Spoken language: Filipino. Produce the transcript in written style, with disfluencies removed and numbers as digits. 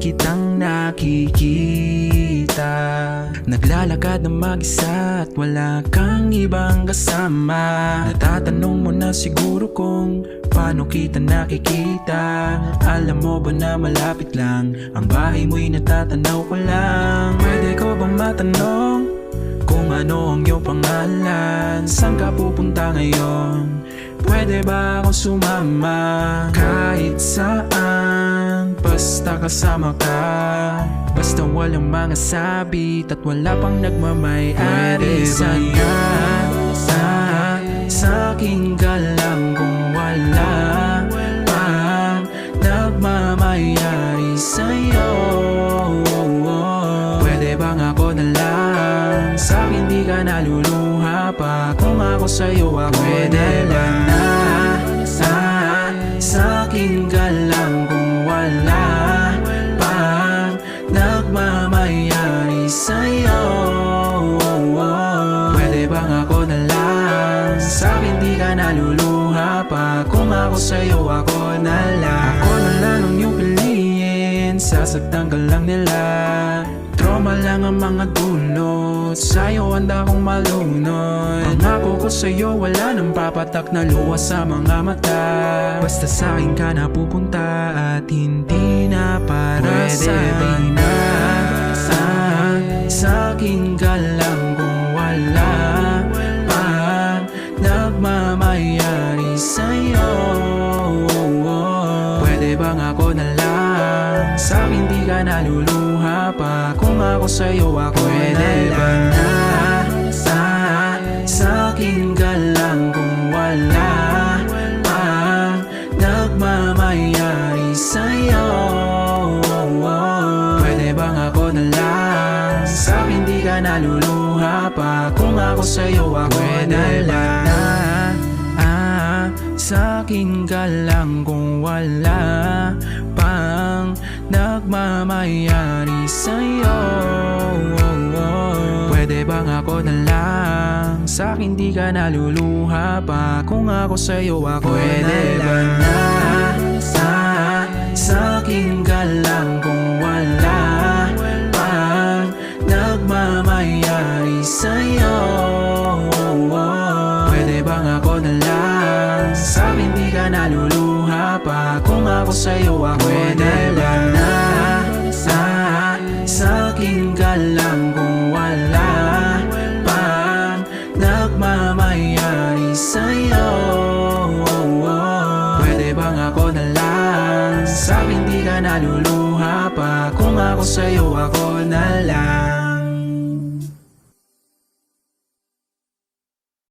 kitang nakikita. Naglalakad na mag-isa at wala kang ibang kasama. Natatanong mo na siguro kung paano kita nakikita. Alam mo ba na malapit lang, ang bahay mo'y natatanaw ko lang. Pwede ko bang matanong kung ano ang iyong pangalan? Saan ka pupunta ngayon? Pwede ba akong sumama? Kahit saan, basta kasama ka. Basta walang mga sabit at wala pang nagmamay-ari. Sana sa'kin ka lang kung wala pang nagmamay-ari sa'yo. Pwede bang ako na lang? Sa'kin di ka naluluha pa. Kung ako sa'yo ako pwede lang na sa'kin ka lang kung wala pang nagmamayari sa'yo. Pwede bang ako na lang? Sa'kin di ka naluluha pa. Kung ako sa'yo ako na lang. Ako na lang ang iyong piliin, sasaktan ka lang nila. Trauma lang ang mga dulot, sa'yo handa akong malunod. Pangako ko sa'yo wala nang papatak na luha sa mga mata. Basta sa'kin ka na pupunta at hindi na para sa'kin na. Sa'kin ka lang kung wala pang nagmamayari sa'yo. Pwede bang ako na lang? Sa'kin di ka naluluha pa. Kung ako sa'yo ako pwede lang na sa'kin ka lang kung wala pang nagmamayari sa'yo. Pwede bang ako na lang? Sa'kin di ka naluluha pa. Kung ako sa'yo ako pwede lang na sa'kin ka lang kung wala pang nagmamayari sa'yo. Pwede bang ako na lang? Sa'kin di ka naluluha pa. Kung ako sa'yo ako pwede lang na sa'kin ka lang kung wala pang nagmamayari sa'yo. Pwede bang ako na lang? Sa'kin di ka naluluha pa. Kung ako sa'yo ako pwede lang na sa'kin ka lang kung wala pang nagmamayari sa'yo. Pwede bang ako na lang? Sa'kin di ka naluluha pa. Kung ako sa'yo ako na lang.